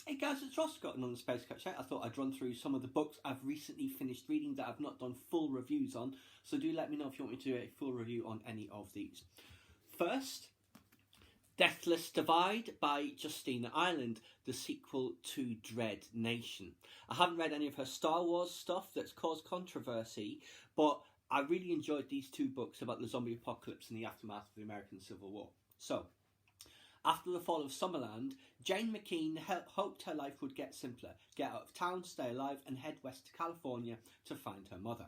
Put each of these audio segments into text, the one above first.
Hey guys, it's Ross Scott on the Space Cat Chat. I thought I'd run through some of the books I've recently finished reading that I've not done full reviews on, so do let me know if you want me to do a full review on any of these. First, Deathless Divide by Justina Ireland, the sequel to Dread Nation. I haven't read any of her Star Wars stuff that's caused controversy, but I really enjoyed these two books about the zombie apocalypse and the aftermath of the American Civil War. So, after the fall of Summerland, Jane McKean hoped her life would get simpler, get out of town, stay alive, and head west to California to find her mother.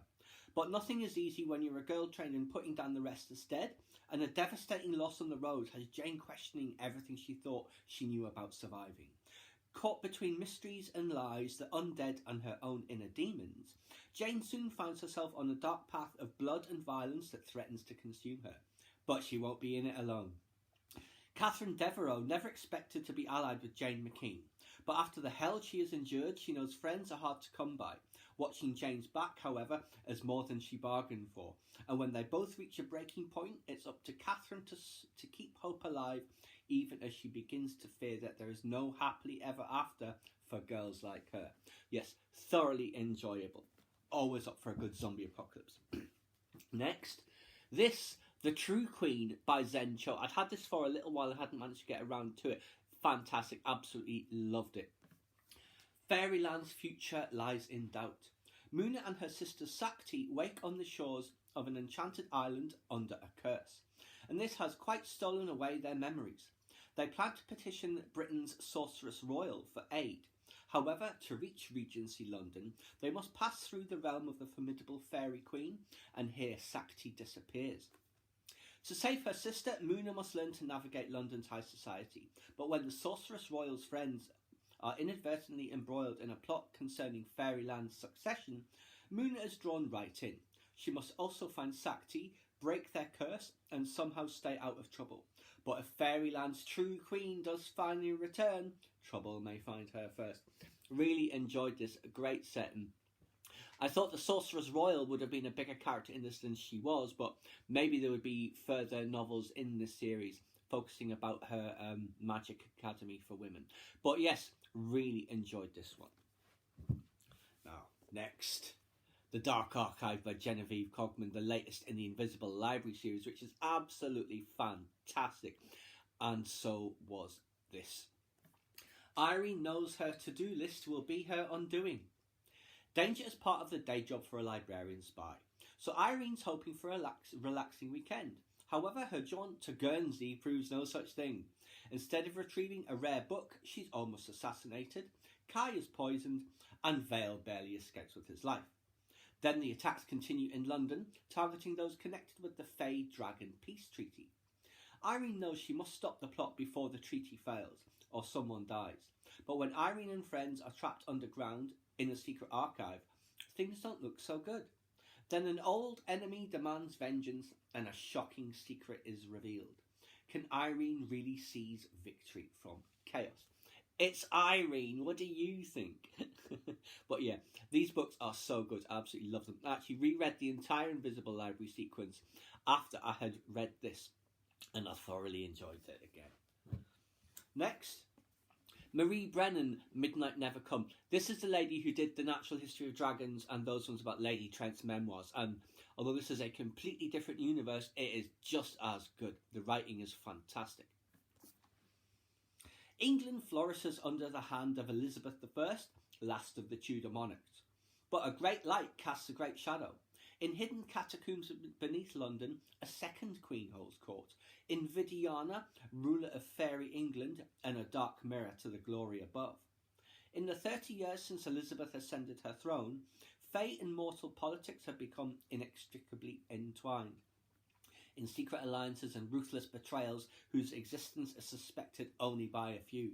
But nothing is easy when you're a girl trained in putting down the rest as dead, and a devastating loss on the road has Jane questioning everything she thought she knew about surviving. Caught between mysteries and lies, the undead and her own inner demons, Jane soon finds herself on a dark path of blood and violence that threatens to consume her. But she won't be in it alone. Catherine Devereux never expected to be allied with Jane McKean, but after the hell she has endured, she knows friends are hard to come by. Watching Jane's back, however, is more than she bargained for, and when they both reach a breaking point, it's up to Catherine to keep hope alive, even as she begins to fear that there is no happily ever after for girls like her. Yes, thoroughly enjoyable. Always up for a good zombie apocalypse. Next, The True Queen by Zen Cho. I'd had this for a little while, I hadn't managed to get around to it. Fantastic, absolutely loved it. Fairyland's future lies in doubt. Muna and her sister Sakti wake on the shores of an enchanted island under a curse, and this has quite stolen away their memories. They plan to petition Britain's Sorceress Royal for aid. However, to reach Regency London, they must pass through the realm of the formidable Fairy Queen, and here Sakti disappears. To save her sister, Muna must learn to navigate London's high society, but when the Sorceress Royal's friends are inadvertently embroiled in a plot concerning Fairyland's succession, Muna is drawn right in. She must also find Sakti, break their curse, and somehow stay out of trouble. But if Fairyland's true queen does finally return, trouble may find her first. Really enjoyed this, great setting. I thought the Sorceress Royal would have been a bigger character in this than she was, but maybe there would be further novels in this series focusing about her magic academy for women. But yes, really enjoyed this one. Now, next, The Dark Archive by Genevieve Cogman, the latest in the Invisible Library series, which is absolutely fantastic. And so was this. Irene knows her to-do list will be her undoing. Danger is part of the day job for a librarian spy, so Irene's hoping for a relaxing weekend. However, her jaunt to Guernsey proves no such thing. Instead of retrieving a rare book, she's almost assassinated, Kai is poisoned, and Vale barely escapes with his life. Then the attacks continue in London, targeting those connected with the Fey Dragon Peace Treaty. Irene knows she must stop the plot before the treaty fails, or someone dies. But when Irene and friends are trapped underground in a secret archive, things don't look so good. Then an old enemy demands vengeance, and a shocking secret is revealed. Can Irene really seize victory from chaos? It's Irene, what do you think? But yeah, these books are so good, I absolutely love them. I actually reread the entire Invisible Library sequence after I had read this, and I thoroughly enjoyed it again. Next, Marie Brennan, Midnight Never Come. This is the lady who did The Natural History of Dragons and those ones about Lady Trent's memoirs. And although this is a completely different universe, it is just as good. The writing is fantastic. England flourishes under the hand of Elizabeth I, last of the Tudor monarchs. But a great light casts a great shadow. In hidden catacombs beneath London, a second queen holds court. Invidiana, ruler of fairy England, and a dark mirror to the glory above. In the 30 years since Elizabeth ascended her throne, Fey and mortal politics have become inextricably entwined in secret alliances and ruthless betrayals whose existence is suspected only by a few.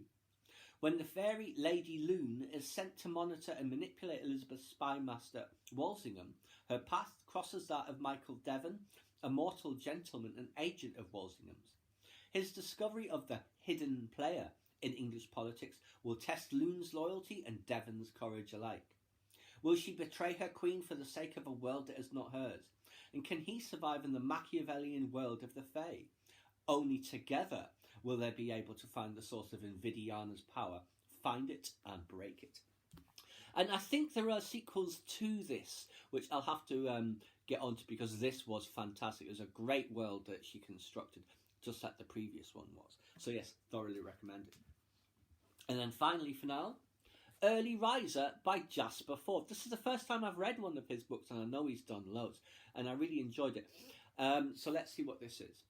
When the fairy Lady Loon is sent to monitor and manipulate Elizabeth's spy master Walsingham, her path crosses that of Michael Devon, a mortal gentleman and agent of Walsingham's. His discovery of the hidden player in English politics will test Loon's loyalty and Devon's courage alike. Will she betray her queen for the sake of a world that is not hers? And can he survive in the Machiavellian world of the Fae? Only together will they be able to find the source of Invidiana's power, find it and break it. And I think there are sequels to this, which I'll have to get onto, because this was fantastic. It was a great world that she constructed, just like the previous one was. So yes, thoroughly recommend it. And then finally for now, Early Riser by Jasper Fforde. This is the first time I've read one of his books, and I know he's done loads, and I really enjoyed it. So let's see what this is.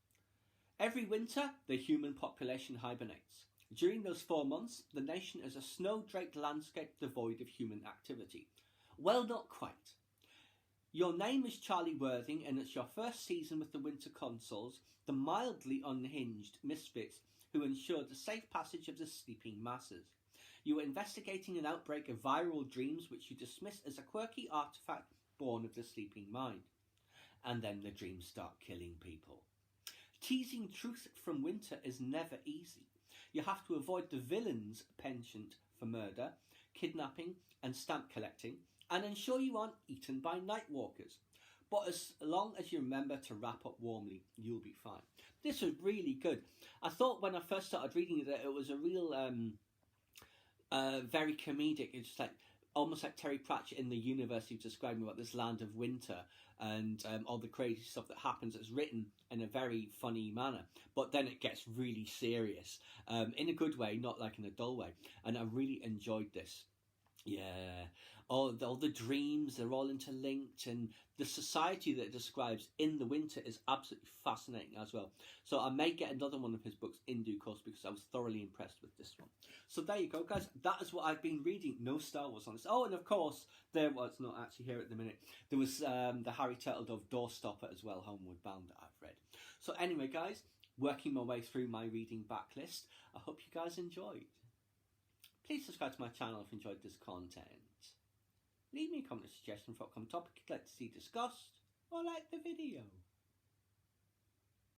Every winter, the human population hibernates. During those 4 months, the nation is a snow-draped landscape devoid of human activity. Well, not quite. Your name is Charlie Worthing, and it's your first season with the Winter Consuls, the mildly unhinged misfits who ensure the safe passage of the sleeping masses. You are investigating an outbreak of viral dreams which you dismiss as a quirky artifact born of the sleeping mind. And then the dreams start killing people. Teasing truth from winter is never easy. You have to avoid the villain's penchant for murder, kidnapping and stamp collecting, and ensure you aren't eaten by nightwalkers. But as long as you remember to wrap up warmly, you'll be fine. This was really good. I thought when I first started reading it that it was a real, very comedic. It's just like almost like Terry Pratchett in the universe he was describing about this land of winter and all the crazy stuff that happens. It's written in a very funny manner, but then it gets really serious in a good way, not like in a dull way. And I really enjoyed this. Yeah, all the dreams, they're all interlinked, and the society that it describes in the winter is absolutely fascinating as well. So I may get another one of his books in due course, because I was thoroughly impressed with this one. So there you go, guys. That is what I've been reading. No Star Wars on this. Oh, and of course, there was, not actually here at the minute, there was the Harry Turtledove Doorstopper as well, Homeward Bound, that I've read. So anyway, guys, working my way through my reading backlist. I hope you guys enjoyed. Please subscribe to my channel if you enjoyed this content. Leave me a comment or suggestion for upcoming topic you'd like to see discussed, or like the video.